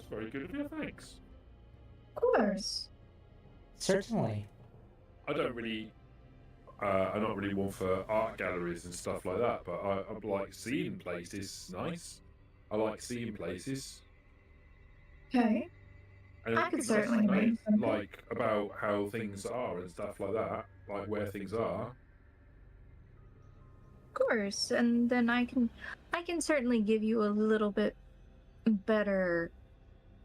that's very good of you, thanks. Of course. Certainly. I don't really, I'm not really one for art galleries and stuff like that, but I like seeing places. Nice. I like seeing places. Okay. And I could it's certainly nice, make something. like about how things are and stuff like that, like where things are. Of course, and then I can certainly give you a little bit better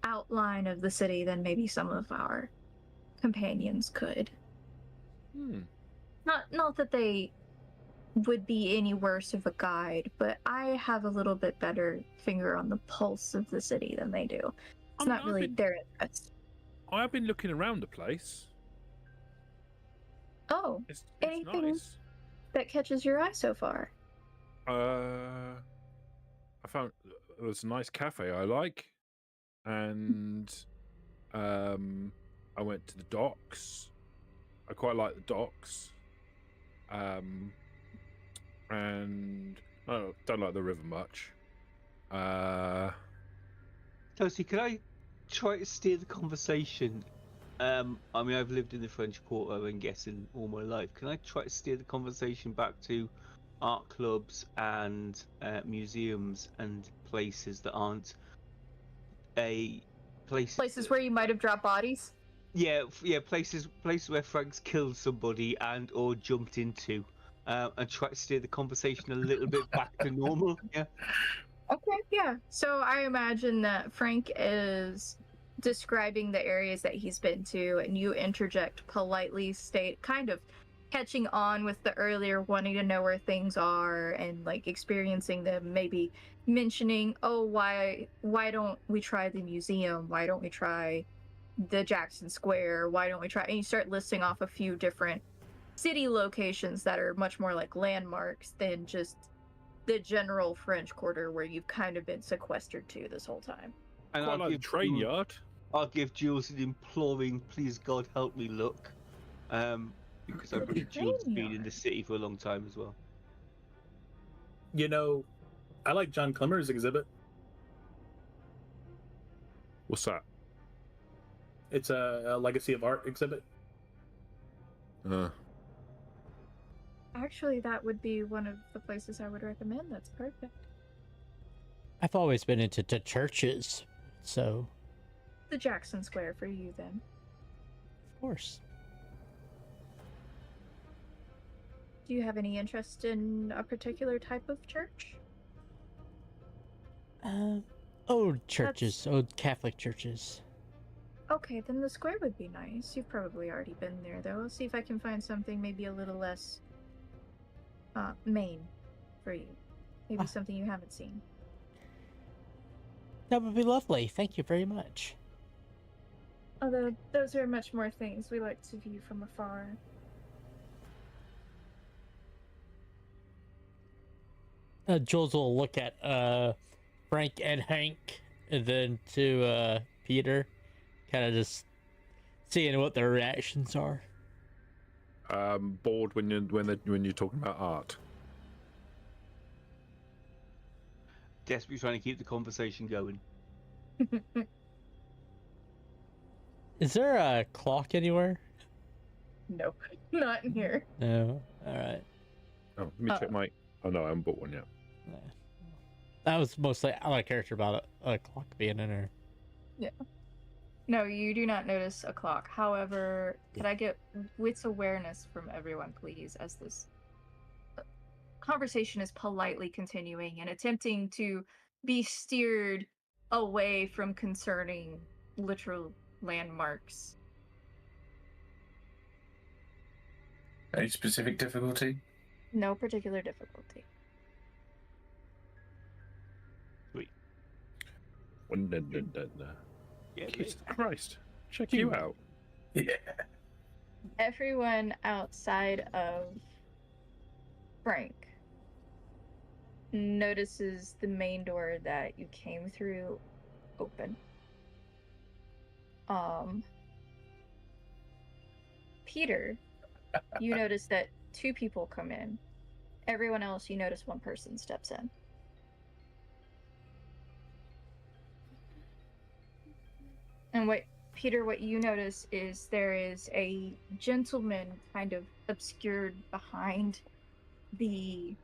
outline of the city than maybe some of our companions could. Not that they would be any worse of a guide, but I have a little bit better finger on the pulse of the city than they do. It's not really their interest. I have been looking around the place. Oh, It's anything nice. that catches your eye so far? I found there's a nice cafe I like, and I went to the docks. I quite like the docks. And I don't like the river much. Toasty, can I try to steer the conversation? I mean, I've lived in the French Quarter and guessing all my life. Can I try to steer the conversation back to art clubs and museums and places that aren't places where you might have dropped bodies? Yeah, places where Frank's killed somebody and or jumped into, and try to steer the conversation a little bit back to normal. Yeah. Okay, yeah. So I imagine that Frank is describing the areas that he's been to, and you interject politely, kind of catching on with the earlier wanting to know where things are and like experiencing them, maybe mentioning, oh, why don't we try the museum? Why don't we try the Jackson Square? Why don't we try? And you start listing off a few different city locations that are much more like landmarks than just the general French Quarter where you've kind of been sequestered to this whole time. And quite like the train yard. I'll give Jules an imploring, please God help me look, because I believe Jules has been in the city for a long time as well. You know, I like John Clemmer's exhibit. What's that? It's a Legacy of Art exhibit. Actually, that would be one of the places I would recommend. That's perfect. I've always been into churches, so... The Jackson Square for you, then. Of course. Do you have any interest in a particular type of church? Old churches, old Catholic churches. Okay, then the square would be nice. You've probably already been there, though. I'll see if I can find something maybe a little less main for you. Maybe something you haven't seen. That would be lovely. Thank you very much. Although, those are much more things we like to view from afar. Jules will look at Frank and Hank, and then to Peter, kind of just seeing what their reactions are. Bored when you're talking about art. Desperately trying to keep the conversation going. Is there a clock anywhere? No, not in here. No. All right. Oh, let me check my. Oh no, I haven't bought one yet. That was mostly out of character about a clock being in there. Yeah. No, you do not notice a clock. However, could I get wits awareness from everyone, please, as this conversation is politely continuing and attempting to be steered away from concerning literal landmarks. Any specific difficulty? No particular difficulty. Sweet. Jesus Christ. Check you out. Yeah. Everyone outside of Frank notices the main door that you came through open. Peter, you notice that 2 people come in. Everyone else, you notice 1 person steps in. And Peter, what you notice is there is a gentleman kind of obscured behind the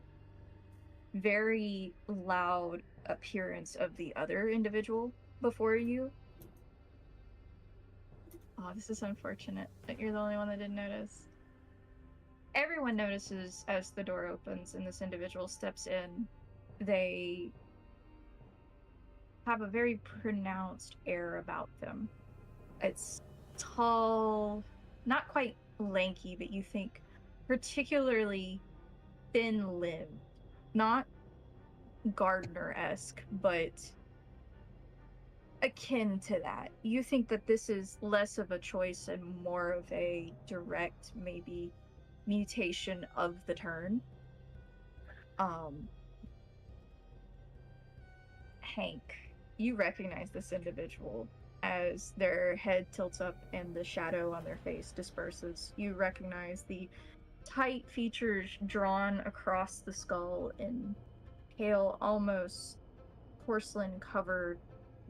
very loud appearance of the other individual before you. Oh, this is unfortunate that you're the only one that didn't notice. Everyone notices as the door opens and this individual steps in. They have a very pronounced air about them. It's tall, not quite lanky, but you think particularly thin-limbed. Not gardener-esque, but akin to that. You think that this is less of a choice and more of a direct, maybe, mutation of the turn. Hank, you recognize this individual as their head tilts up and the shadow on their face disperses. You recognize the tight features drawn across the skull in pale, almost porcelain-covered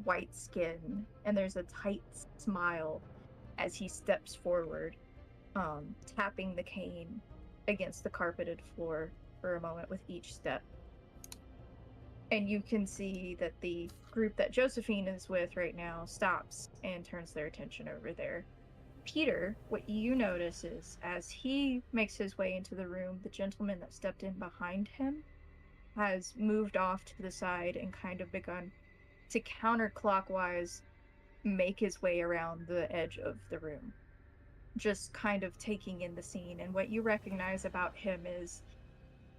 white skin, and there's a tight smile as he steps forward, tapping the cane against the carpeted floor for a moment with each step. And you can see that the group that Josephine is with right now stops and turns their attention over there. Peter, what you notice is, as he makes his way into the room, the gentleman that stepped in behind him has moved off to the side and kind of begun to counterclockwise make his way around the edge of the room, just kind of taking in the scene. And what you recognize about him is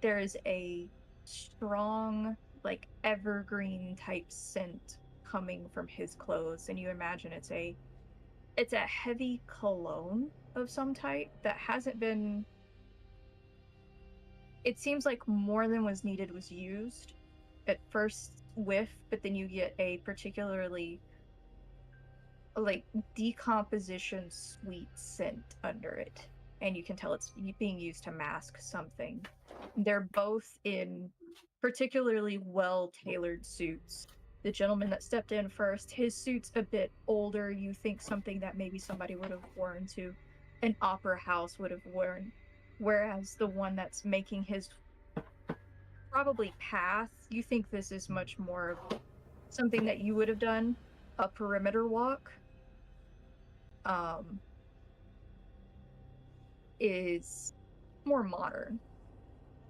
there is a strong, like, evergreen type scent coming from his clothes, and you imagine it's a heavy cologne of some type that hasn't been... It seems like more than was needed was used at first whiff, but then you get a particularly, like, decomposition sweet scent under it. And you can tell it's being used to mask something. They're both in particularly well-tailored suits. The gentleman that stepped in first, his suit's a bit older. You think something that maybe somebody would have worn to an opera house would have worn. Whereas the one that's making his probably path, you think this is much more of something that you would have done, a perimeter walk. Is more modern.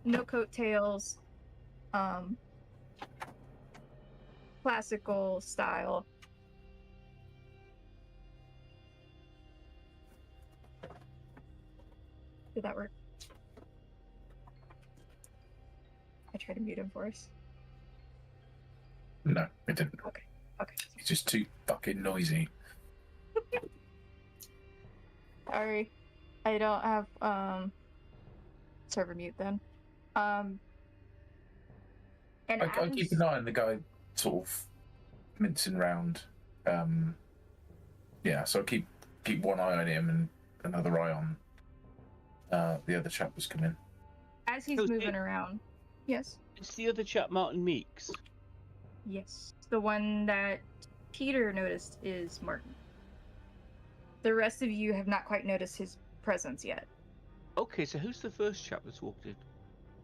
No coattails, classical style. Did that work? I tried to mute him for us. No, it didn't. Okay. He's just too fucking noisy. Sorry. I don't have server mute then. And I keep an eye on the guy sort of mincing round. Yeah, so I keep one eye on him and another eye on the other chap that's come in. As he's moving around. Yes. It's the other chap, Martin Meeks. Yes. The one that Peter noticed is Martin. The rest of you have not quite noticed his presence yet. Okay, so who's the first chap that's walked in?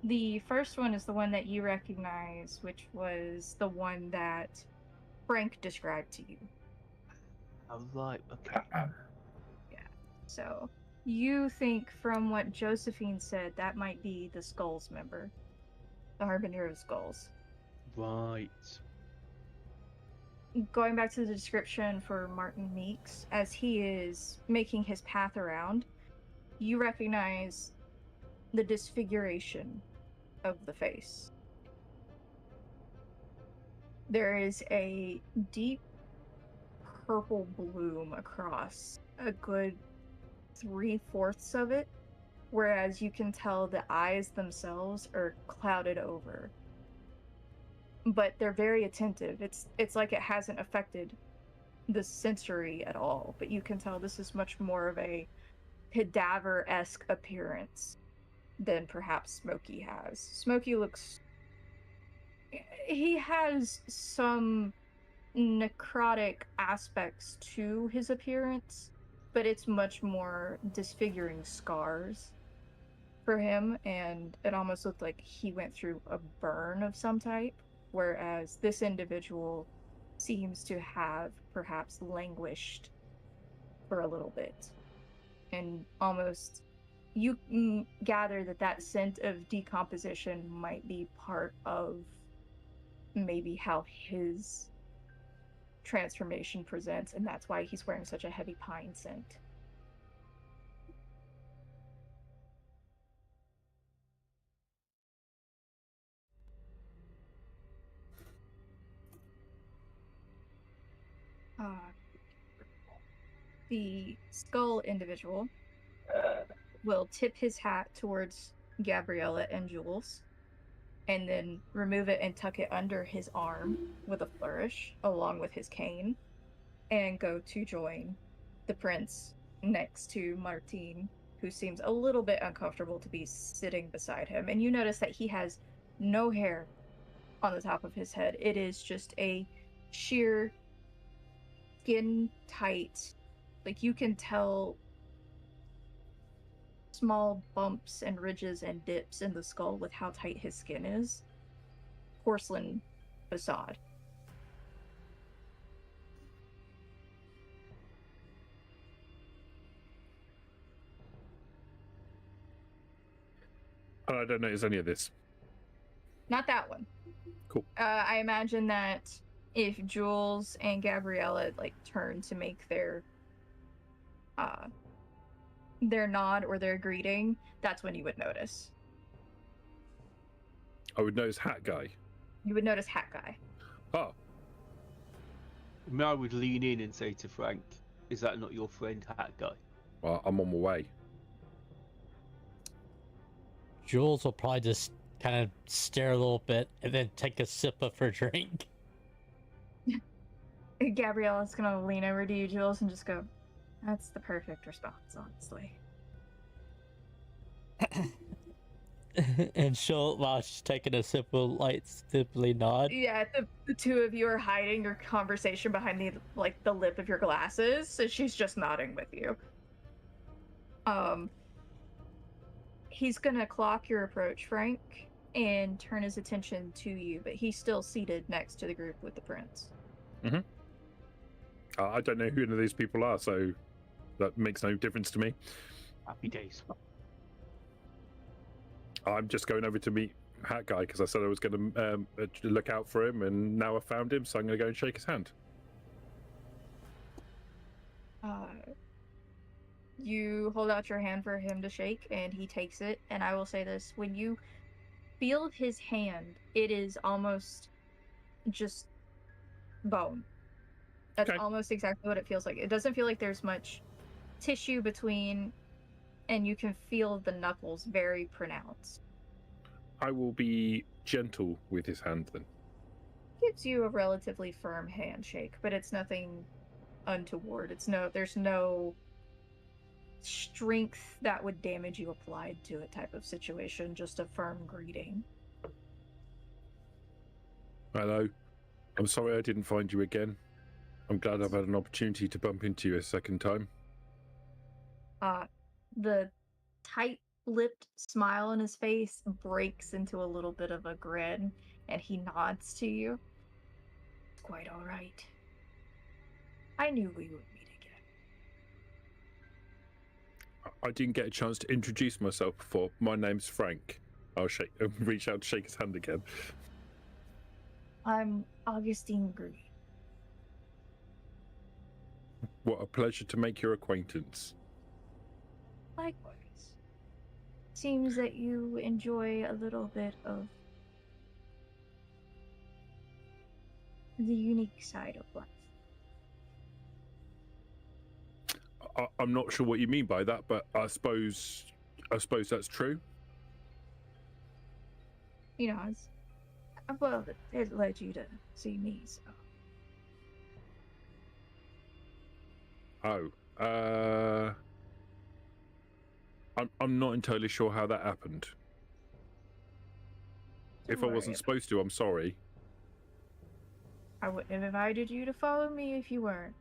The first one is the one that you recognize, which was the one that Frank described to you. Oh, right, okay. Yeah. So, you think from what Josephine said, that might be the Skulls member. The Harbinger of Skulls. Right. Going back to the description for Martin Meeks, as he is making his path around, you recognize the disfiguration of the face. There is a deep purple bloom across a good 3/4 of it, whereas you can tell the eyes themselves are clouded over. But they're very attentive. It's like it hasn't affected the sensory at all, but you can tell this is much more of a cadaver-esque appearance than perhaps Smokey has. Smokey looks... He has some necrotic aspects to his appearance, but it's much more disfiguring scars for him, and it almost looked like he went through a burn of some type, whereas this individual seems to have perhaps languished for a little bit. And almost you gather that scent of decomposition might be part of maybe how his transformation presents, and that's why he's wearing such a heavy pine scent. The skull individual will tip his hat towards Gabriella and Jules, and then remove it and tuck it under his arm with a flourish, along with his cane, and go to join the prince next to Martine, who seems a little bit uncomfortable to be sitting beside him. And you notice that he has no hair on the top of his head. It is just a sheer skin tight, like you can tell small bumps and ridges and dips in the skull with how tight his skin is. Porcelain facade. I don't notice any of this. Not that one. Cool. I imagine that if Jules and Gabriella like turn to make their nod or their greeting, that's when you would notice. I would notice Hat Guy. You would notice Hat Guy. Oh. I mean, I would lean in and say to Frank, "Is that not your friend, Hat Guy?" Well, I'm on my way. Jules will probably just kind of stare a little bit and then take a sip of her drink. Gabriella's gonna lean over to you, Jules, and just go, "That's the perfect response, honestly." And she'll, while she's taking a sip, will like simply nod. Yeah, the two of you are hiding your conversation behind the lip of your glasses, so she's just nodding with you. He's gonna clock your approach, Frank, and turn his attention to you, but he's still seated next to the group with the prince. Mm-hmm. I don't know who any of these people are, so that makes no difference to me. Happy days. I'm just going over to meet Hat Guy because I said I was going to look out for him, and now I found him, so I'm going to go and shake his hand. You hold out your hand for him to shake, and he takes it. And I will say this, when you feel his hand, it is almost just bone. That's Okay. almost exactly what it feels like. It doesn't feel like there's much tissue between, and you can feel the knuckles very pronounced. I will be gentle with his hand then. Gives you a relatively firm handshake, but it's nothing untoward. There's no strength that would damage you applied to it type of situation, just a firm greeting. Hello. I'm sorry I didn't find you again. I'm glad I've had an opportunity to bump into you a second time. The tight-lipped smile on his face breaks into a little bit of a grin, and he nods to you. It's quite all right. I knew we would meet again. I didn't get a chance to introduce myself before. My name's Frank. I'll reach out to shake his hand again. I'm Augustine Green. What a pleasure to make your acquaintance. Likewise. Seems that you enjoy a little bit of the unique side of life. I'm not sure what you mean by that, but I suppose that's true. You know, well, it led you to see me, so. I'm not entirely sure how that happened. If I wasn't supposed to, I'm sorry. I wouldn't have invited you to follow me if you weren't.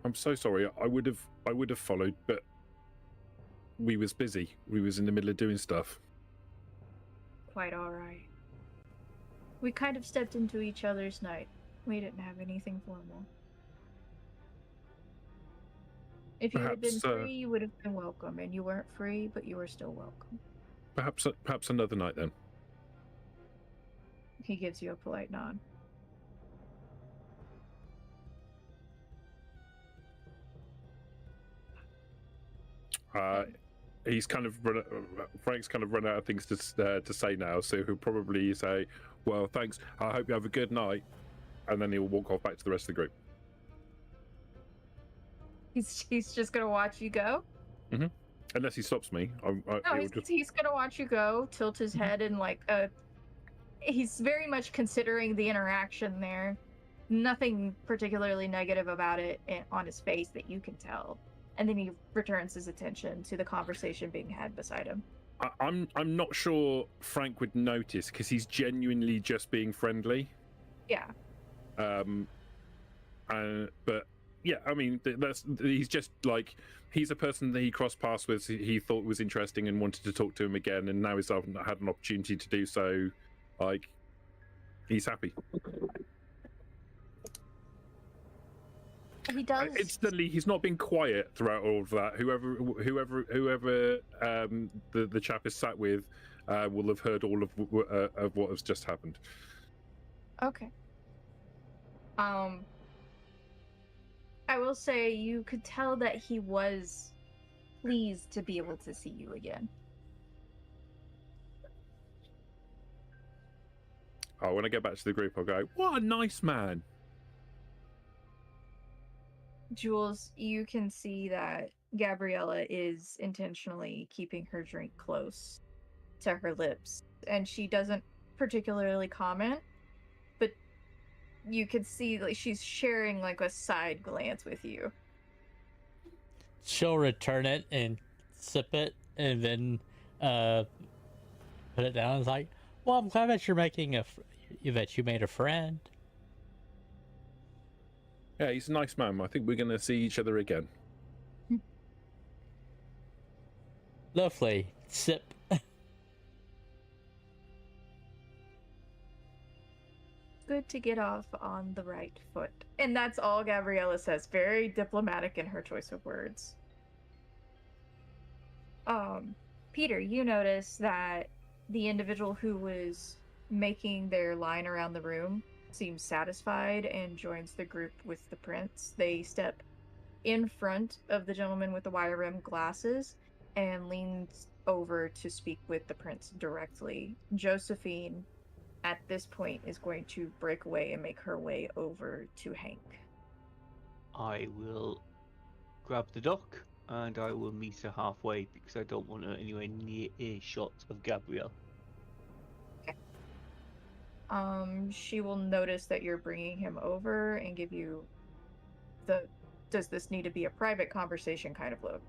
I'm so sorry. I would have followed, but we was busy. We was in the middle of doing stuff. Quite alright. We kind of stepped into each other's night. We didn't have anything formal. If you had been Perhaps, free, you would have been welcome, and you weren't free, but you were still welcome. Perhaps another night then. He gives you a polite nod. He's kind of Frank's kind of run out of things to say now, so he'll probably say, "Well, thanks. I hope you have a good night," and then he'll walk off back to the rest of the group. He's just gonna watch you go? Mm-hmm. Unless he stops me. He's gonna watch you go, tilt his head, and he's very much considering the interaction there. Nothing particularly negative about it on his face that you can tell. And then he returns his attention to the conversation being had beside him. I'm not sure Frank would notice because he's genuinely just being friendly. Yeah. But yeah, I mean, he's just like, he's a person that he crossed paths with, he thought was interesting and wanted to talk to him again, and now he's had an opportunity to do so. Like, he's happy. He does. Instantly, he's not been quiet throughout all of that. Whoever the chap is sat with will have heard all of what has just happened. Okay. I will say you could tell that he was pleased to be able to see you again. Oh, when I get back to the group, I'll go, "What a nice man." Jules, you can see that Gabriella is intentionally keeping her drink close to her lips, and she doesn't particularly comment, but you can see like she's sharing like a side glance with you. She'll return it and sip it, and then put it down. It's like, well, I'm glad that you're making that you made a friend. Yeah, he's a nice man. I think we're going to see each other again. Lovely. Sip. Good to get off on the right foot. And that's all Gabriella says. Very diplomatic in her choice of words. Peter, you notice that the individual who was making their line around the room seems satisfied and joins the group with the prince. They step in front of the gentleman with the wire-rimmed glasses and leans over to speak with the prince directly. Josephine, at this point, is going to break away and make her way over to Hank. I will grab the dock and I will meet her halfway because I don't want her anywhere near earshot of Gabrielle. She will notice that you're bringing him over and give you the "does this need to be a private conversation" kind of look.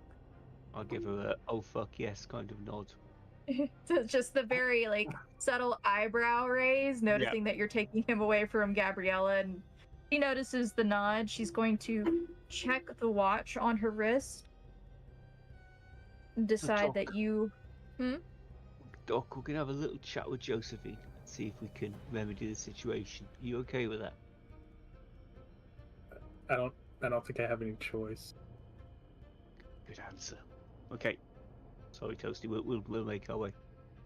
I'll give her a "oh fuck yes" kind of nod. Just the very like subtle eyebrow raise, noticing that you're taking him away from Gabriella, and she notices the nod. She's going to check the watch on her wrist, decide that you Doc, we're gonna have a little chat with Josephine. See if we can remedy the situation. Are you okay with that? I don't think I have any choice. Good answer. Okay. Sorry, Toasty. We'll make our way.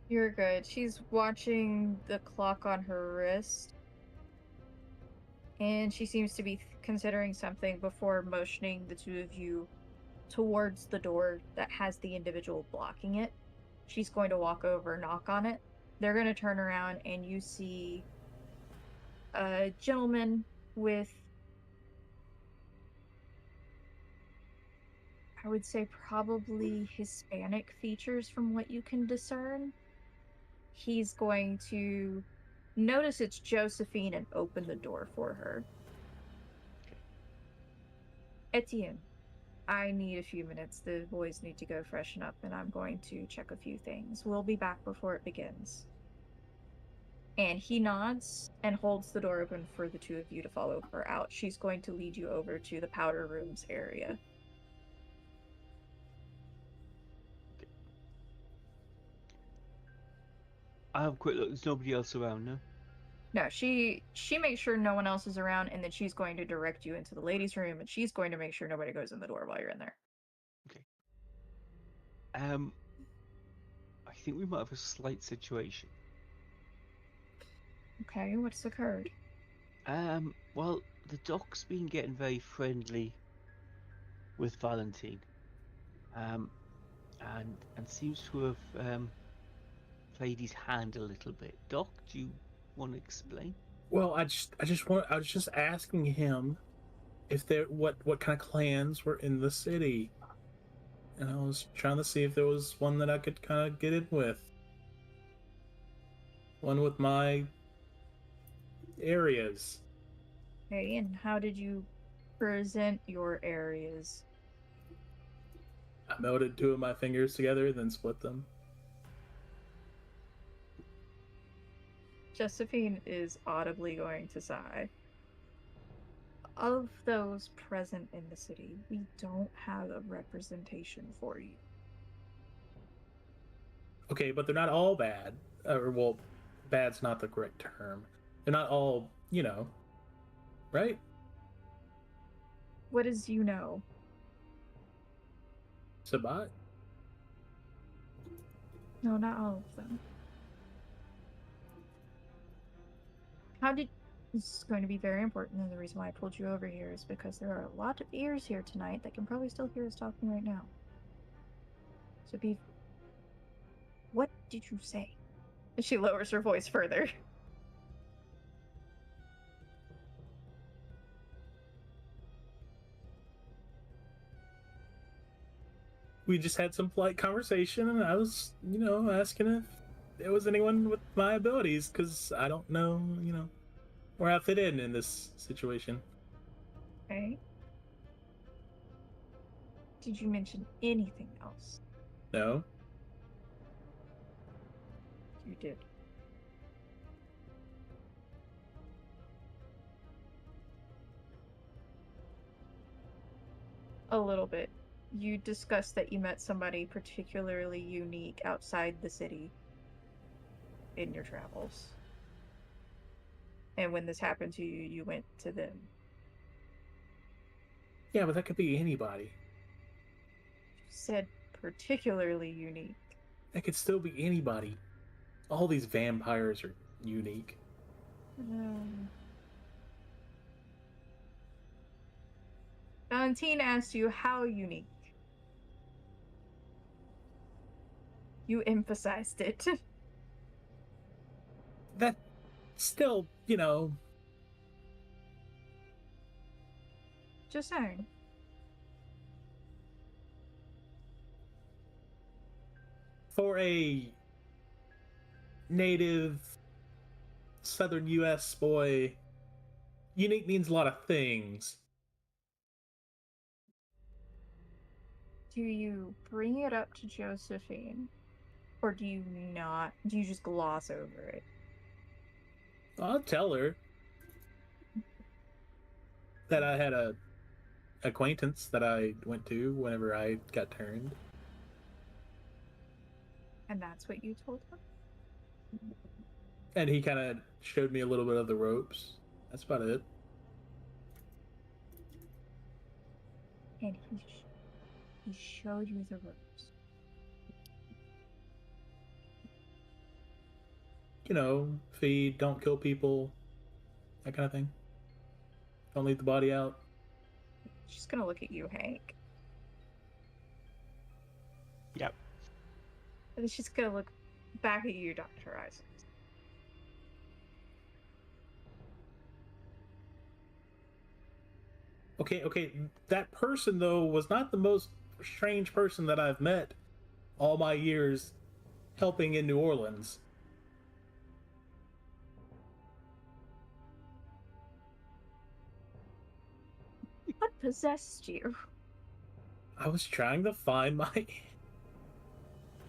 You're good. She's watching the clock on her wrist, and she seems to be considering something before motioning the two of you towards the door that has the individual blocking it. She's going to walk over, knock on it. They're going to turn around, and you see a gentleman with, I would say, probably Hispanic features from what you can discern. He's going to notice it's Josephine and open the door for her. Etienne, I need a few minutes. The boys need to go freshen up, and I'm going to check a few things. We'll be back before it begins. And he nods and holds the door open for the two of you to follow her out. She's going to lead you over to the powder rooms area. I have a quick look. There's nobody else around, no? No, she makes sure no one else is around, and then she's going to direct you into the ladies' room, and she's going to make sure nobody goes in the door while you're in there. Okay. I think we might have a slight situation. Okay, what's occurred? Well, the doc's been getting very friendly with Valentine. And seems to have played his hand a little bit. Doc, do you want to explain? Well, I was just asking him if what kind of clans were in the city, and I was trying to see if there was one that I could kind of get in with, one with my areas. Okay, and how did you present your areas? I melded two of my fingers together, then split them. Josephine is audibly going to sigh. Of those present in the city, we don't have a representation for you. Okay, but they're not all bad. Well, bad's not the correct term. They're not all, right? What does you know? Sabbat? No, not all of them. This is going to be very important, and the reason why I pulled you over here is because there are a lot of ears here tonight that can probably still hear us talking right now. So what did you say? And she lowers her voice further. We just had some polite conversation, and I was, asking if there was anyone with my abilities, because I don't know, where I fit in this situation. Okay. Did you mention anything else? No. You did. A little bit. You discussed that you met somebody particularly unique outside the city in your travels. And when this happened to you, you went to them. Yeah, but that could be anybody. You said particularly unique. That could still be anybody. All these vampires are unique. Valentine asked you how unique. You emphasized it. That still, Just saying. For a native southern US boy, unique means a lot of things. Do you bring it up to Josephine? Or do you not? Do you just gloss over it? I'll tell her that I had a acquaintance that I went to whenever I got turned. And that's what you told her? And he kind of showed me a little bit of the ropes. That's about it. And he showed you the ropes. Feed, don't kill people, that kind of thing. Don't leave the body out. She's gonna look at you, Hank. Yep. And then she's gonna look back at you, Dr. Isaacs. Okay, that person, though, was not the most strange person that I've met all my years helping in New Orleans. What possessed you? I was trying to find my...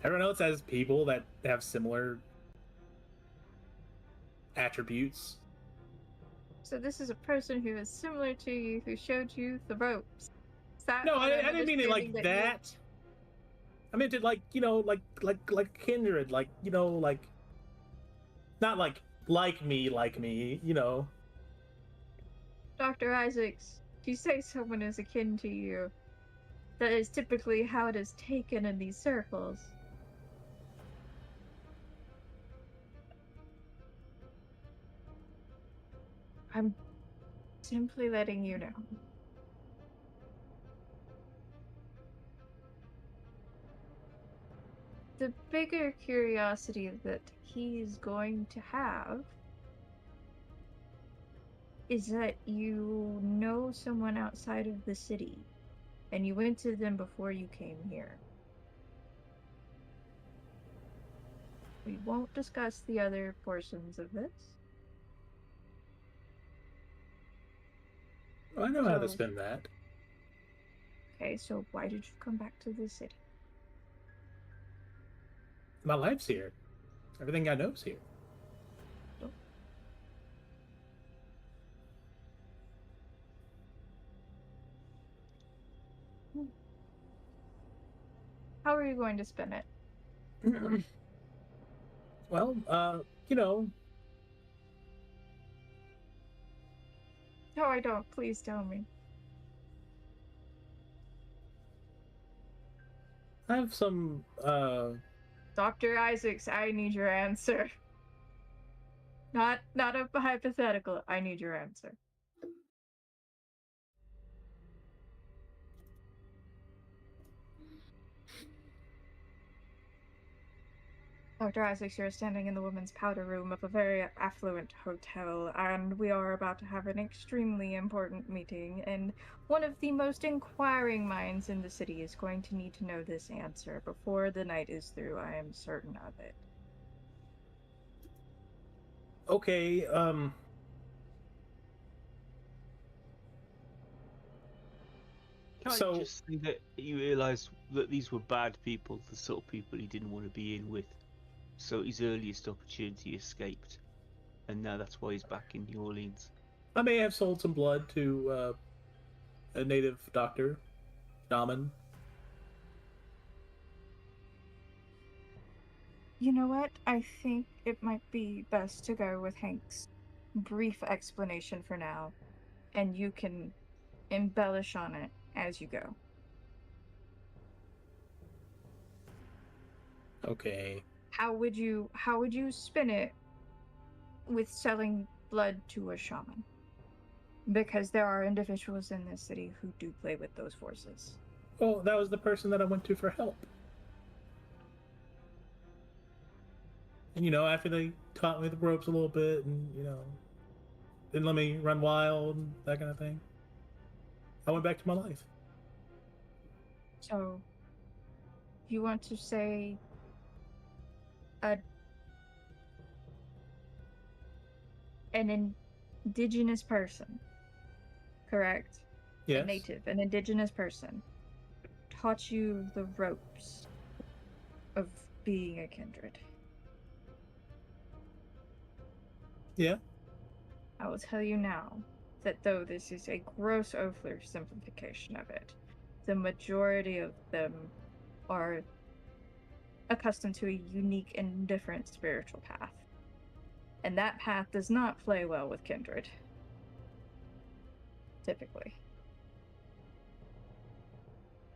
Everyone else has people that have similar attributes. So this is a person who is similar to you, who showed you the ropes. Is that No, what I I'm didn't mean it like understanding that. I meant it like, you know, like kindred, like, you know, like not like me, you know. Dr. Isaacs, if you say someone is akin to you, that is typically how it is taken in these circles. I'm simply letting you know. The bigger curiosity that he's going to have is that you know someone outside of the city, and you went to them before you came here. We won't discuss the other portions of this. I know how to So- spend that. Okay, so why did you come back to the city? My life's here. Everything I know's here. How are you going to spend it? Well, you know, No, I don't. Please tell me. I have some Dr. Isaacs, I need your answer. Not a hypothetical. I need your answer. Dr. Isaacs, you're standing in the women's powder room of a very affluent hotel, and we are about to have an extremely important meeting, and one of the most inquiring minds in the city is going to need to know this answer before the night is through. I am certain of it. okay, Can't So- you just say that you realised that these were bad people, the sort of people he didn't want to be in with? So his earliest opportunity escaped, and now that's why he's back in New Orleans. I may have sold some blood to a native doctor, shaman. You know what? I think it might be best to go with Hank's brief explanation for now, and you can embellish on it as you go. Okay. How would you spin it with selling blood to a shaman? Because there are individuals in this city who do play with those forces. Well, that was the person that I went to for help. And, you know, after they taught me the ropes a little bit and, you know, didn't let me run wild and that kind of thing, I went back to my life. So, you want to say an indigenous person, correct? Yes. A native, an indigenous person, taught you the ropes of being a kindred. Yeah. I will tell you now that though this is a gross oversimplification of it, the majority of them are accustomed to a unique and different spiritual path. And that path does not play well with kindred. Typically.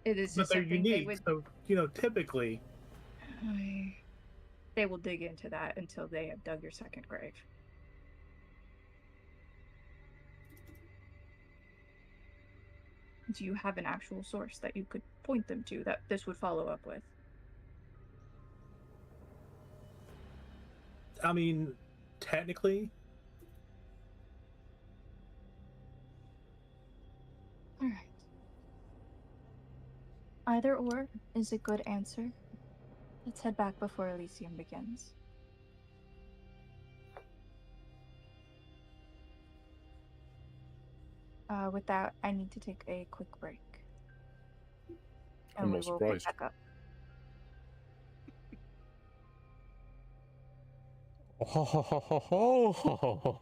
It is But just they're something unique, they would... so, you know, typically. They will dig into that until they have dug your second grave. Do you have an actual source that you could point them to that this would follow up with? I mean, technically, Alright. Either or is a good answer. Let's head back before Elysium begins. With that, I need to take a quick break. And I'm we not will pick surprised. back up. Ho, ho, ho, ho, ho, ho, ho.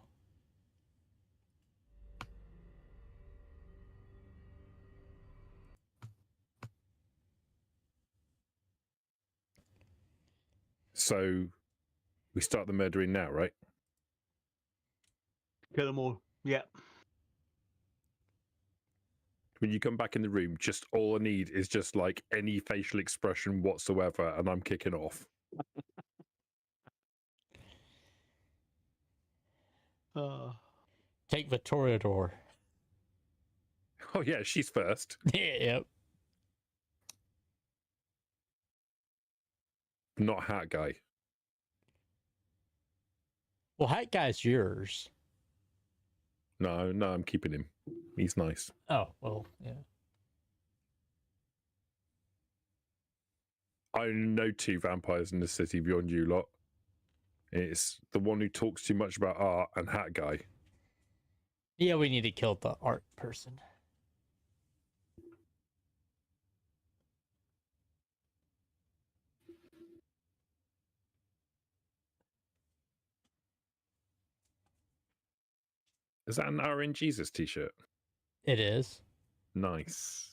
So we start the murdering now, right? Kill them all. Yeah. When you come back in the room, just all I need is just like any facial expression whatsoever, and I'm kicking off. Take the Toreador. Oh yeah, she's first. Yep. Not hat guy. Well, Hat Guy's yours. No, I'm keeping him. He's nice. Oh, well, yeah. I know 2 vampires in the city beyond you lot. It's the one who talks too much about art and hat guy. Yeah, we need to kill the art person. Is that an RN Jesus t-shirt? It is. Nice.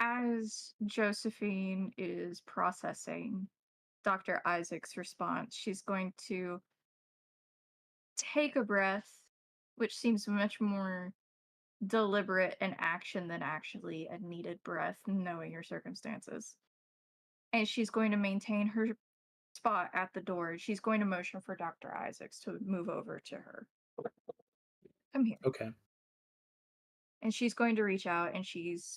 As Josephine is processing Dr. Isaac's response, she's going to take a breath, which seems much more deliberate an action than actually a needed breath, knowing your circumstances. And she's going to maintain her spot at the door. She's going to motion for Dr. Isaacs to move over to her. Come here. Okay. And she's going to reach out, and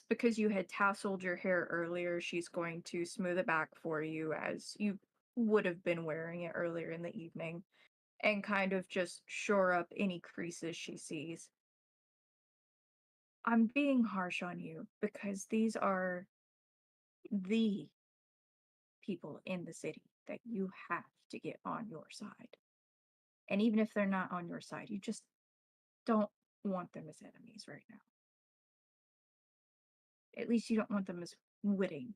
because you had tasseled your hair earlier, she's going to smooth it back for you as you would have been wearing it earlier in the evening, and kind of just shore up any creases she sees. I'm being harsh on you because these are the people in the city that you have to get on your side. And even if they're not on your side, you just don't want them as enemies right now. At least you don't want them as witting,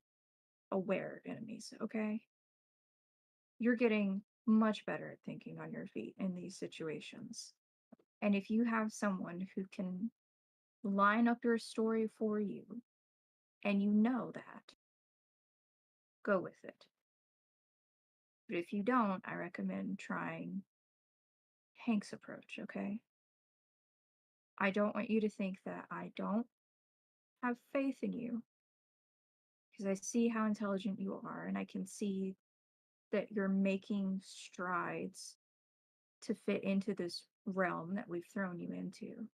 aware enemies, okay? You're getting much better at thinking on your feet in these situations. And if you have someone who can line up your story for you, and you know that, go with it. But if you don't, I recommend trying Hank's approach, okay? I don't want you to think that I don't have faith in you, because I see how intelligent you are, and I can see that you're making strides to fit into this realm that we've thrown you into.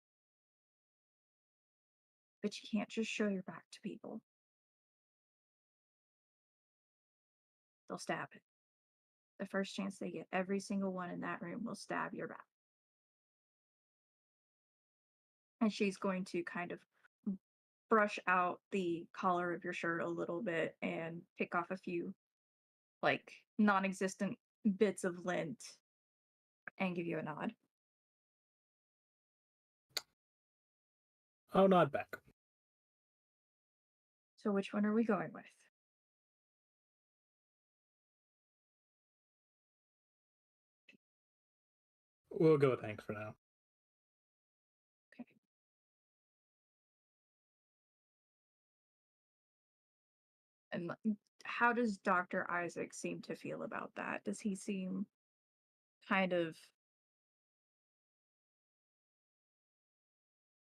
But you can't just show your back to people. they'll stab it. The first chance they get, every single one in that room will stab your back. And she's going to kind of brush out the collar of your shirt a little bit and pick off a few, like, non-existent bits of lint and give you a nod. I'll nod back. So which one are we going with? We'll go with Hank for now. Okay. And how does Dr. Isaac seem to feel about that? Does he seem kind of...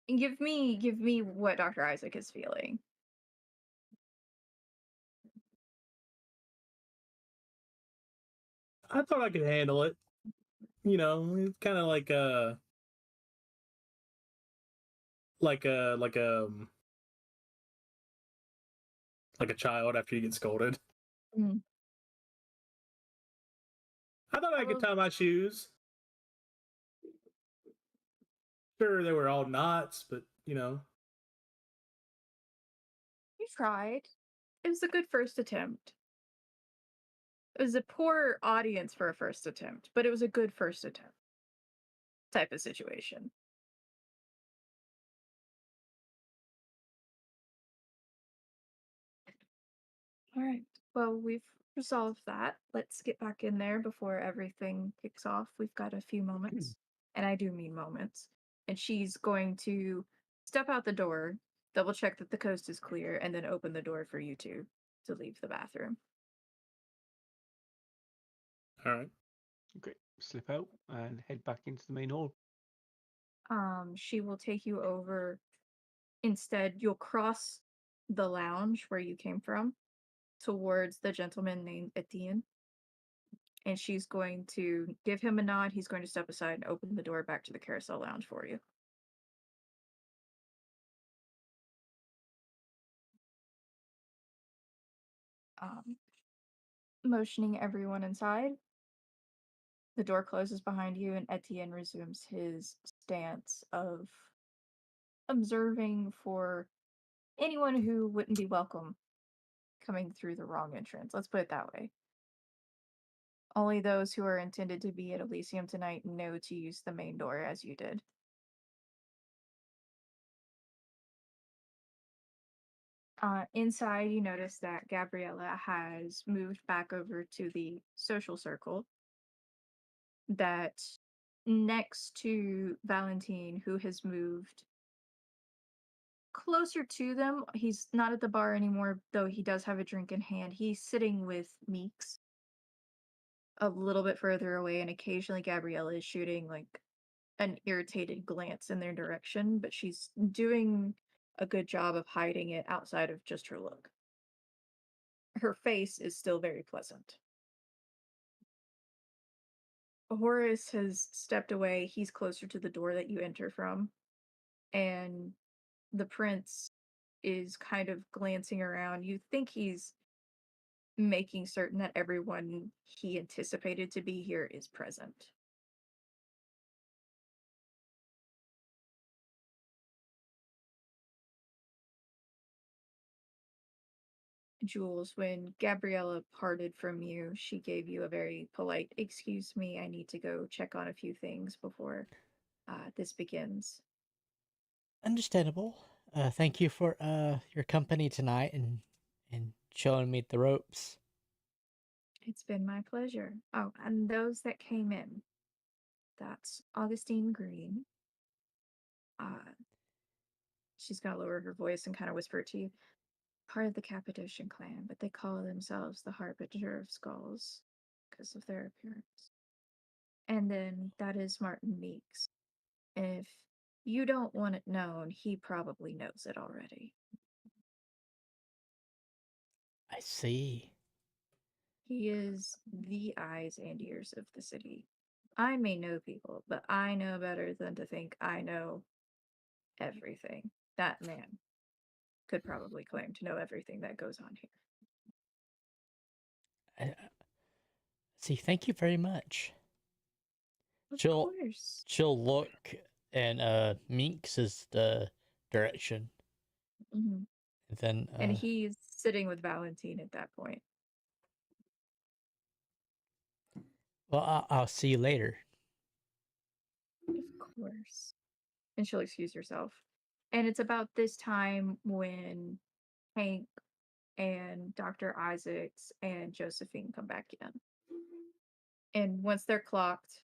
Give me what Dr. Isaac is feeling. I thought I could handle it. You know, it's kind of like a child after you get scolded. Mm. I thought I could tie my shoes. Sure, they were all knots, but you know. You tried. It was a good first attempt. It was a poor audience for a first attempt, but it was a good first attempt type of situation. All right. Well, we've resolved that. Let's get back in there before everything kicks off. We've got a few moments, and I do mean moments. And she's going to step out the door, double check that the coast is clear, and then open the door for you two to leave the bathroom. All right. Okay, slip out and head back into the main hall. She will take you over. Instead, you'll cross the lounge where you came from towards the gentleman named Etienne. And she's going to give him a nod. He's going to step aside and open the door back to the carousel lounge for you. Motioning everyone inside. The door closes behind you, and Etienne resumes his stance of observing for anyone who wouldn't be welcome coming through the wrong entrance. Let's put it that way. Only those who are intended to be at Elysium tonight know to use the main door as you did. Inside, you notice that Gabriella has moved back over to the social circle. That next to Valentine, who has moved closer to them, he's not at the bar anymore, though he does have a drink in hand. He's sitting with Meeks a little bit further away, and occasionally Gabriella is shooting like an irritated glance in their direction, but she's doing a good job of hiding it outside of just her look. Her face is still very pleasant. Horace has stepped away. He's closer to the door that you enter from. And the prince is kind of glancing around. You think he's making certain that everyone he anticipated to be here is present. Jules, when Gabriella parted from you, she gave you a very polite, "Excuse me, I need to go check on a few things before this begins." Understandable. Thank you for your company tonight and showing me the ropes. It's been my pleasure. Oh, and those that came in, that's Augustine Green. She's gonna lower her voice and kind of whisper it to you. Part of the Cappadocian clan, but they call themselves the Harbinger of Skulls because of their appearance. And then that is Martin Meeks. If you don't want it known, he probably knows it already. I see. He is the eyes and ears of the city. I may know people, but I know better than to think I know everything. That man could probably claim to know everything that goes on here. See, thank you very much. Of She'll course. she'll look in Minx's direction, Hmm. and then And he's sitting with Valentine at that point. well, I'll see you later. Of course. And she'll excuse herself. And it's about this time when Hank and Dr. Isaacs and Josephine come back in. And once they're clocked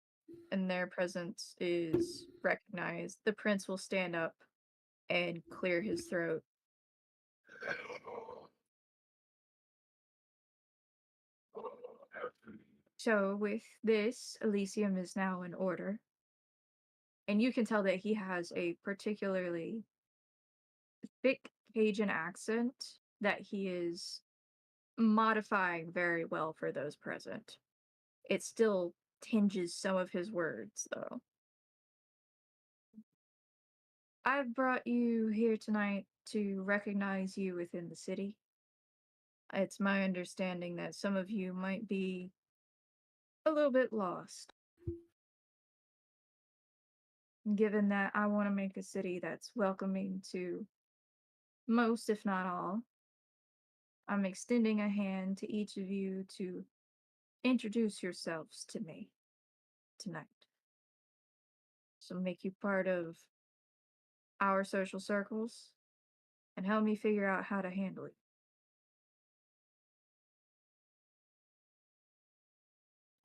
and their presence is recognized, the prince will stand up and clear his throat. So with this, Elysium is now in order. And you can tell that he has a particularly thick Cajun accent that he is modifying very well for those present. It still tinges some of his words, though. I've brought you here tonight to recognize you within the city. It's my understanding that some of you might be a little bit lost. Given that I want to make a city that's welcoming to most, if not all, I'm extending a hand to each of you to introduce yourselves to me tonight. So make you part of our social circles and help me figure out how to handle it.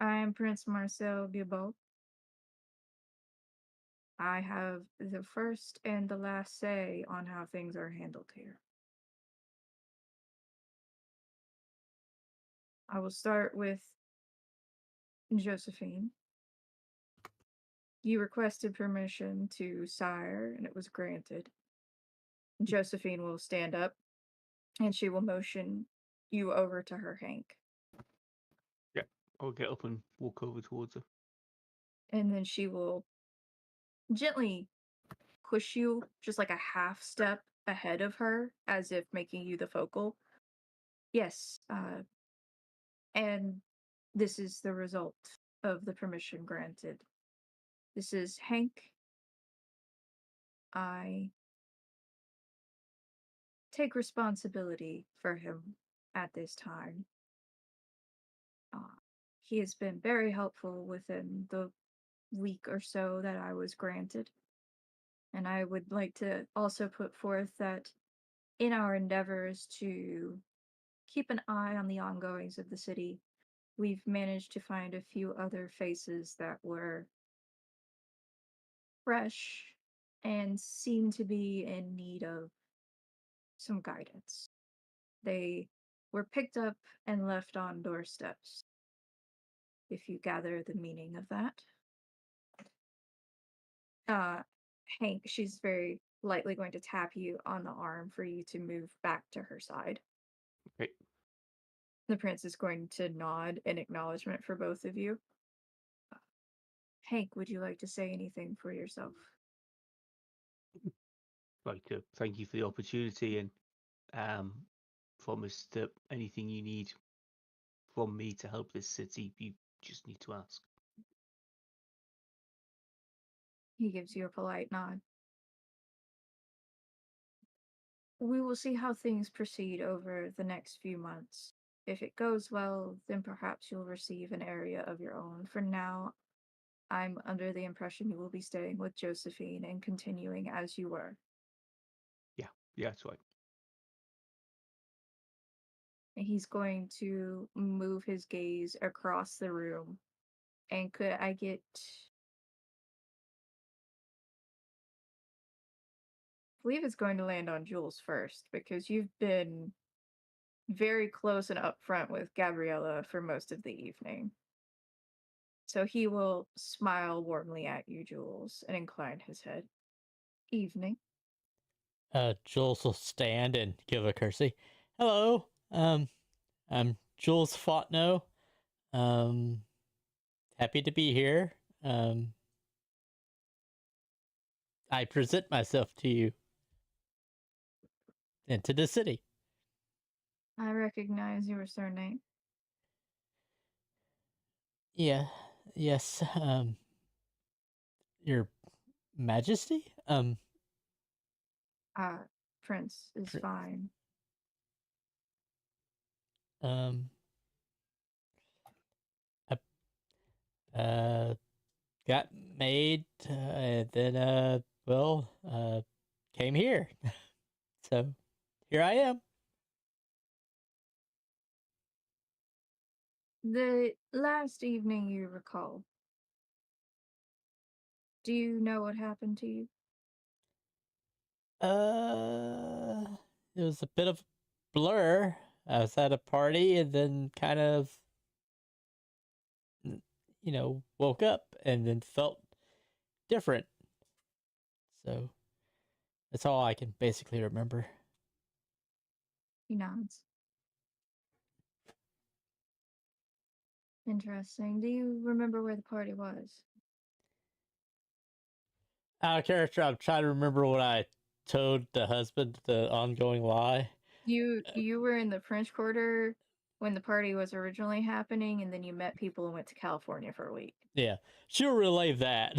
I am Prince Marcel Bilbao. I have the first and the last say on how things are handled here. I will start with Josephine. You requested permission to sire, and it was granted. Josephine will stand up, and she will motion you over to her, Hank. Yeah, I'll get up and walk over towards her. And then she will gently push you just like a half step ahead of her, as if making you the focal. Yes, and this is the result of the permission granted. This is Hank. I take responsibility for him at this time. He has been very helpful within the week or so that I was granted. And I would like to also put forth that in our endeavors to keep an eye on the ongoings of the city, we've managed to find a few other faces that were fresh and seemed to be in need of some guidance. They were picked up and left on doorsteps, if you gather the meaning of that. Hank, she's very lightly going to tap you on the arm for you to move back to her side. Okay. The prince is going to nod in acknowledgement for both of you. Hank, would you like to say anything for yourself? I'd like to thank you for the opportunity and promise that anything you need from me to help this city, you just need to ask. He gives you a polite nod. We will see how things proceed over the next few months. If it goes well, then perhaps you'll receive an area of your own. For now, I'm under the impression you will be staying with Josephine and continuing as you were. Yeah, that's right. And he's going to move his gaze across the room. And could I get... I believe it's going to land on Jules first, because you've been very close and upfront with Gabriella for most of the evening. So he will smile warmly at you, Jules, and incline his head. Evening. Jules will stand and give a courtesy. Hello, I'm Jules Fontenot. Happy to be here. I present myself to you and to the city. I recognize your surname. Yeah. Yes. Your Majesty. Prince is Pr- fine. Um. I, got made, and then came here. So here I am. The last evening you recall, do you know what happened to you? It was a bit of a blur. I was at a party and then kind of, woke up and then felt different. So that's all I can basically remember. He nods. Interesting. Do you remember where the party was? Out of character, I'm trying to remember what I told the husband, the ongoing lie. You were in the French Quarter when the party was originally happening, and then you met people and went to California for a week. Yeah, she'll relay that.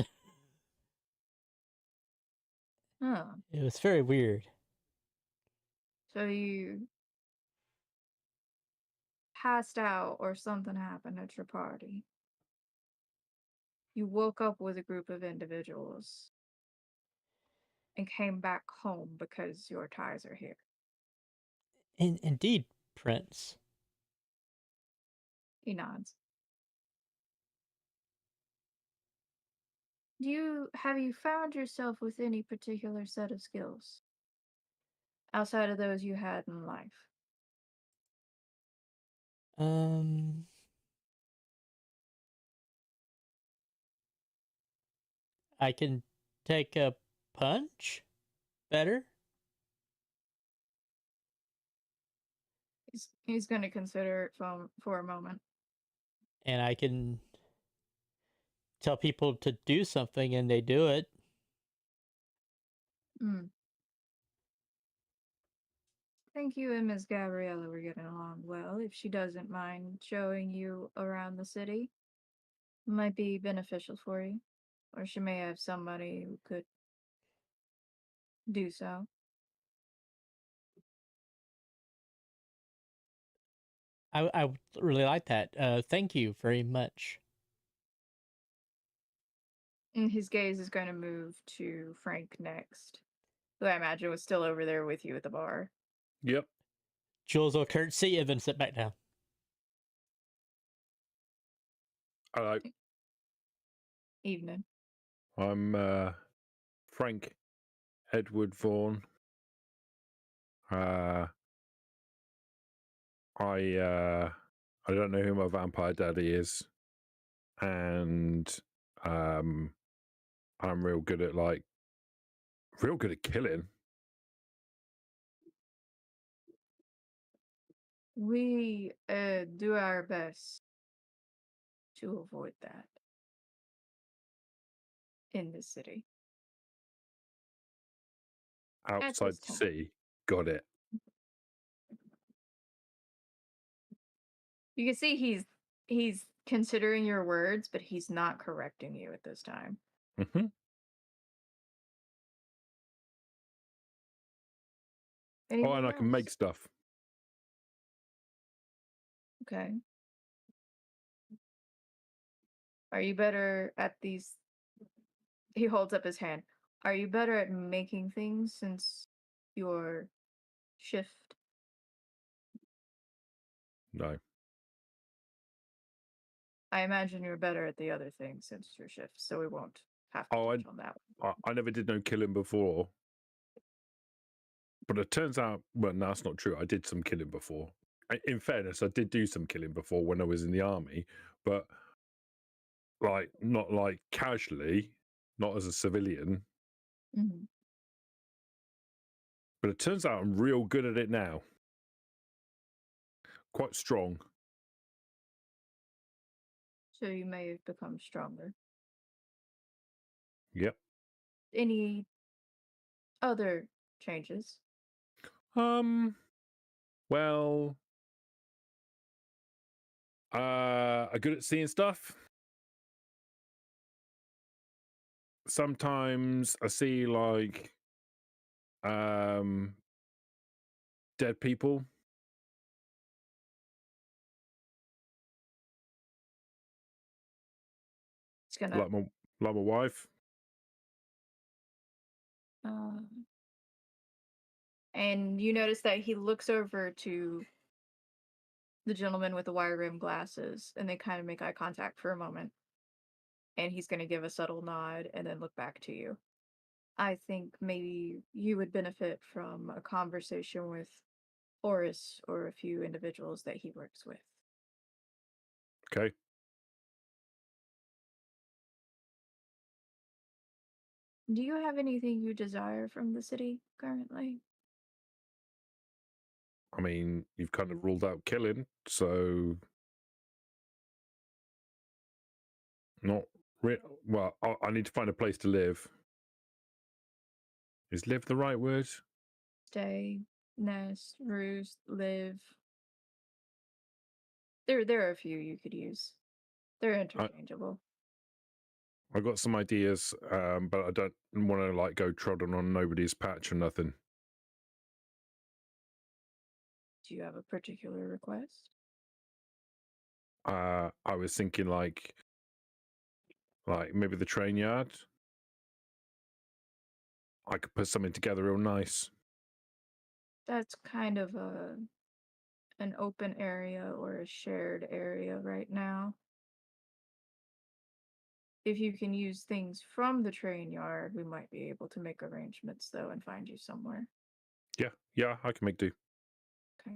Oh, It was very weird. so you passed out or something happened at your party. You woke up with a group of individuals and came back home because your ties are here. Indeed, Prince. He nods. Have you found yourself with any particular set of skills outside of those you had in life? I can take a punch better. He's going to consider it for a moment. And I can tell people to do something and they do it. Think you and Miss Gabriella were getting along well. If she doesn't mind showing you around the city, it might be beneficial for you. Or she may have somebody who could do so. I would really like that. Thank you very much. And his gaze is going to move to Frank next, who I imagine was still over there with you at the bar. Yep. Jules will curtsy and then sit back down. Hello. Evening. I'm Frank Edward Vaughan. I don't know who my vampire daddy is, and I'm real good at killing. We do our best to avoid that in this city. Outside this the time. city. Got it. You can see he's considering your words, but he's not correcting you at this time. Mm-hmm. Anything and I can make else? stuff. Okay. Are you better at these? He holds up his hand. Are you better at making things since your shift? No. I imagine you're better at the other thing since your shift, so we won't have to touch on that one. I never did no killing before. But it turns out, well, no, that's not true. I did some killing before. In fairness, I did do some killing before when I was in the army, but not like casually, not as a civilian. Mm-hmm. But it turns out I'm real good at it now. Quite strong. So you may have become stronger. Yep. Any other changes? Well, I'm good at seeing stuff. sometimes I see like dead people. It's gonna. Like my wife. And you notice that he looks over to the gentleman with the wire rim glasses, and they kind of make eye contact for a moment. And he's going to give a subtle nod and then look back to you. I think maybe you would benefit from a conversation with Horace or a few individuals that he works with. Okay. Do you have anything you desire from the city currently? I mean, you've kind of ruled out killing, so not well. I need to find a place to live. Is live the right word? Stay, nest, roost, live. There are a few you could use. They're interchangeable. I got some ideas, but I don't want to like go trodden on nobody's patch or nothing. Do you have a particular request? I was thinking like maybe the train yard. I could put something together real nice. That's kind of an open area or a shared area right now. If you can use things from the train yard, we might be able to make arrangements though and find you somewhere. Yeah, I can make do. Okay.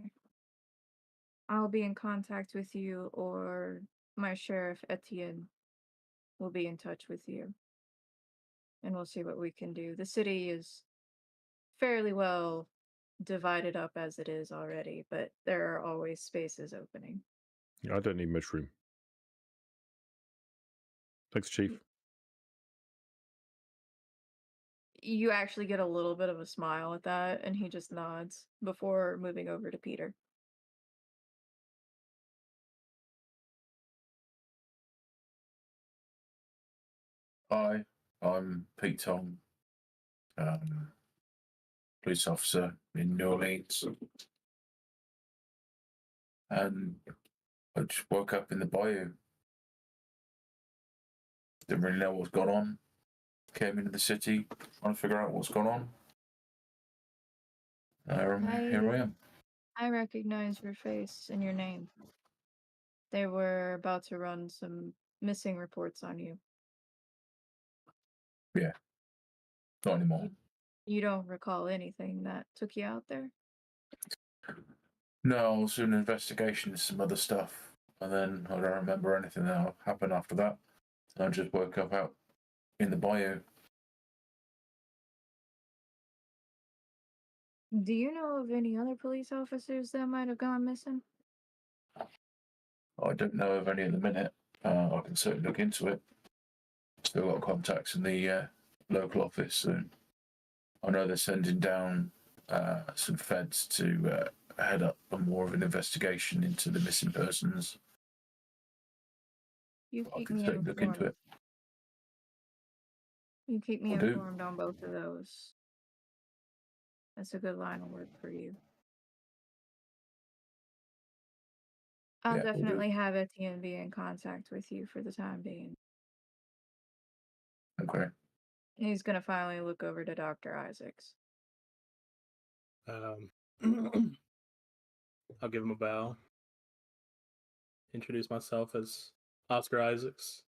I'll be in contact with you, or my sheriff Etienne will be in touch with you. And we'll see what we can do. The city is fairly well divided up as it is already, but there are always spaces opening. I don't need much room. Thanks, Chief. You actually get a little bit of a smile at that, and he just nods before moving over to Peter. Hi, I'm Pete Tom, police officer in New Orleans. And I just woke up in the bayou. Didn't really know what was going on. Came into the city, trying to figure out what's going on. Here I am. I recognize your face and your name. They were about to run some missing reports on you. Yeah, not anymore. You don't recall anything that took you out there? No, I was doing an investigation into some other stuff, and then I don't remember anything that happened after that. I just woke up out in the bayou. Do you know of any other police officers that might have gone missing? I don't know of any at the minute. I can certainly look into it. Still got contacts in the local office, so I know they're sending down some feds to head up a more of an investigation into the missing persons. You I keep can me certainly look into informed. it. You keep me Will do. informed on both of those. That's a good line of work for you. I'll Yeah, will do. definitely have Etienne be in contact with you for the time being. Okay. He's gonna finally look over to Dr. Isaacs. I'll give him a bow. Introduce myself as Oscar Isaacs.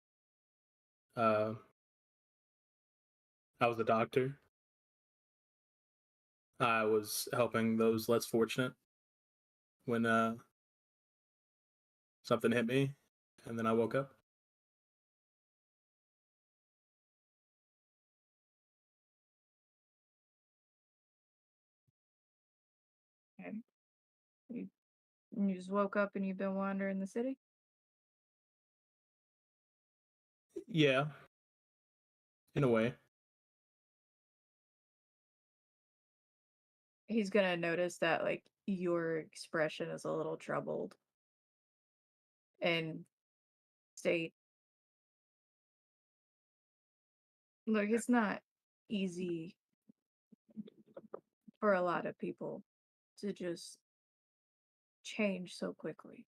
I was a doctor. I was helping those less fortunate when something hit me, and then I woke up. Okay. You just woke up and you've been wandering the city? Yeah, in a way. He's gonna notice that like your expression is a little troubled and state, Look, it's not easy for a lot of people to just change so quickly,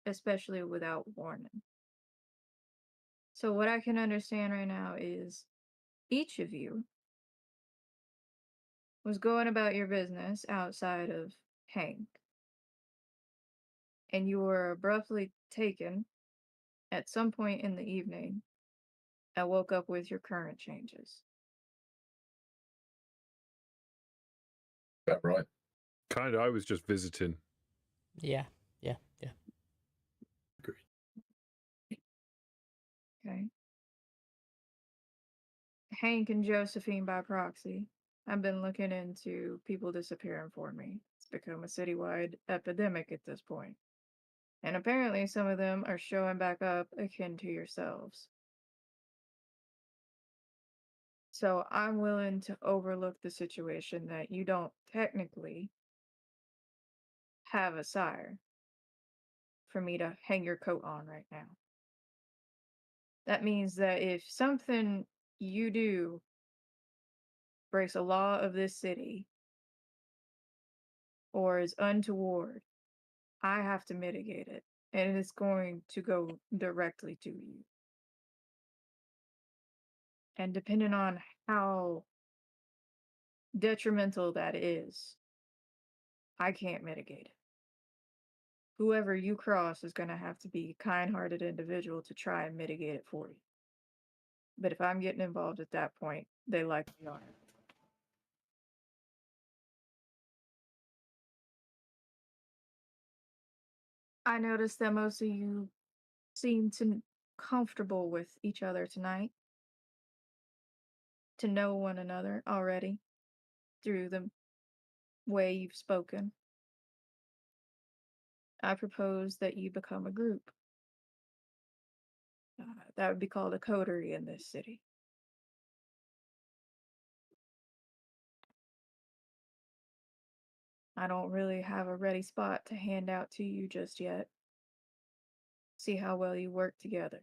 especially without warning. So, what I can understand right now is each of you was going about your business outside of Hank, and you were abruptly taken at some point in the evening and woke up with your current changes. Is that right? Kind of. I was just visiting. Yeah. Okay. Hank and Josephine by proxy. I've been looking into people disappearing for me. It's become a citywide epidemic at this point. And apparently some of them are showing back up akin to yourselves. So I'm willing to overlook the situation that you don't technically have a sire for me to hang your coat on right now. That means that if something you do breaks a law of this city or is untoward, I have to mitigate it, and it's going to go directly to you. And depending on how detrimental that is, I can't mitigate it. Whoever you cross is going to have to be a kind-hearted individual to try and mitigate it for you. But if I'm getting involved at that point, they likely are. I noticed that most of you seem to comfortable with each other tonight, to know one another already through the way you've spoken. I propose that you become a group. That would be called a coterie in this city. I don't really have a ready spot to hand out to you just yet. See how well you work together.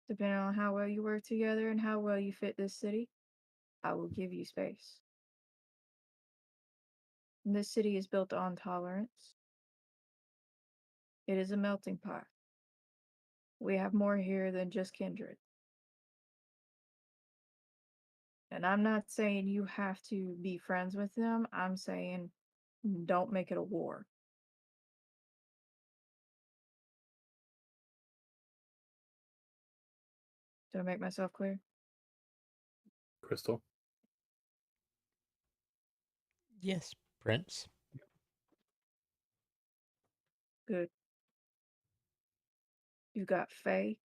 Depending on how well you work together and how well you fit this city, I will give you space. And this city is built on tolerance. It is a melting pot. We have more here than just kindred. And I'm not saying you have to be friends with them. I'm saying don't make it a war. Did I make myself clear? Crystal. Yes, Prince. Good. You got Fae.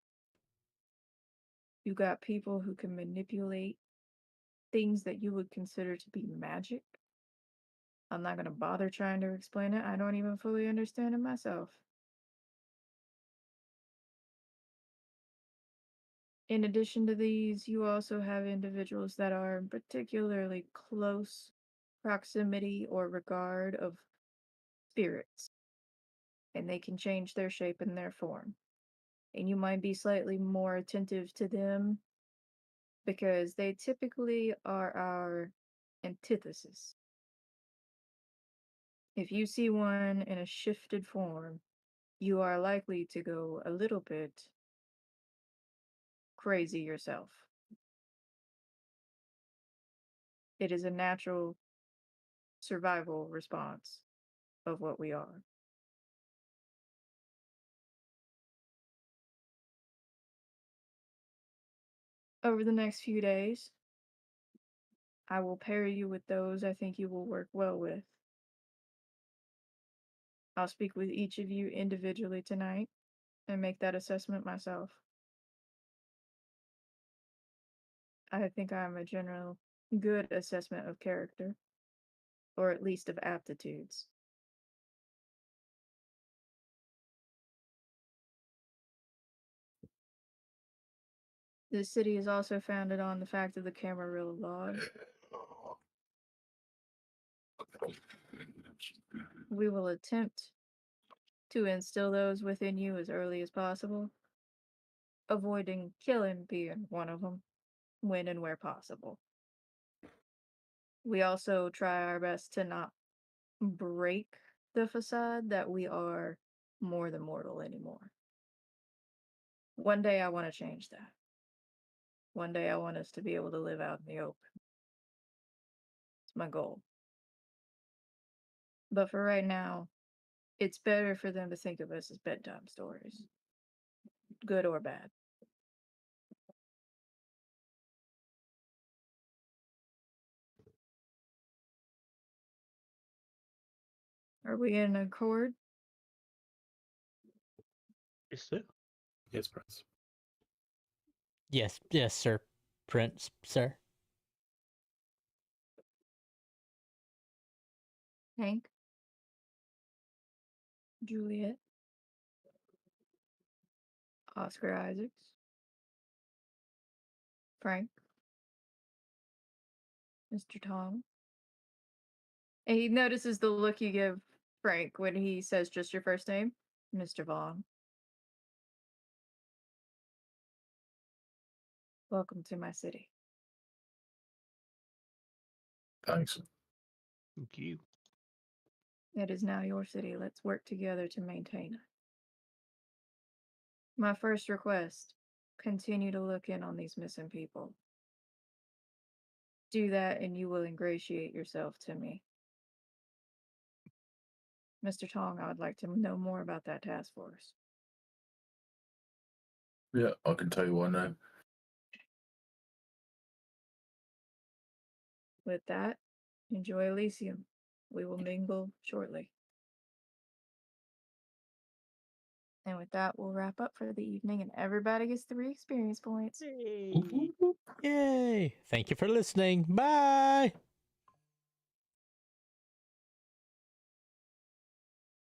You got people who can manipulate things that you would consider to be magic. I'm not going to bother trying to explain it. I don't even fully understand it myself. In addition to these, you also have individuals that are in particularly close proximity or regard of spirits, and they can change their shape and their form. And you might be slightly more attentive to them because they typically are our antithesis. If you see one in a shifted form, you are likely to go a little bit crazy yourself. It is a natural survival response of what we are. Over the next few days, I will pair you with those I think you will work well with. I'll speak with each of you individually tonight and make that assessment myself. I think I'm a general good assessment of character, or at least of aptitudes. This city is also founded on the fact of the Camarilla laws. We will attempt to instill those within you as early as possible. avoiding killing being one of them, when and where possible. We also try our best to not break the facade that we are more than mortal anymore. One day I want to change that. One day I want us to be able to live out in the open. It's my goal. But for right now, it's better for them to think of us as bedtime stories, good or bad. Are we in accord? Yes, sir. Yes, Prince. Yes, sir, Prince, sir. Hank? Juliet? Oscar Isaacs? Frank? Mr. Tom? And he notices the look you give Frank when he says just your first name, Mr. Vaughn. Welcome to my city. Thanks. Thank you. It is now your city. Let's work together to maintain it. My first request, continue to look in on these missing people. Do that and you will ingratiate yourself to me. Mr. Tong, I would like to know more about that task force. Yeah, I can tell you what I know. With that, enjoy Elysium. We will mingle shortly. And with that, we'll wrap up for the evening, and everybody gets 3 experience points. Yay! Thank you for listening. Bye!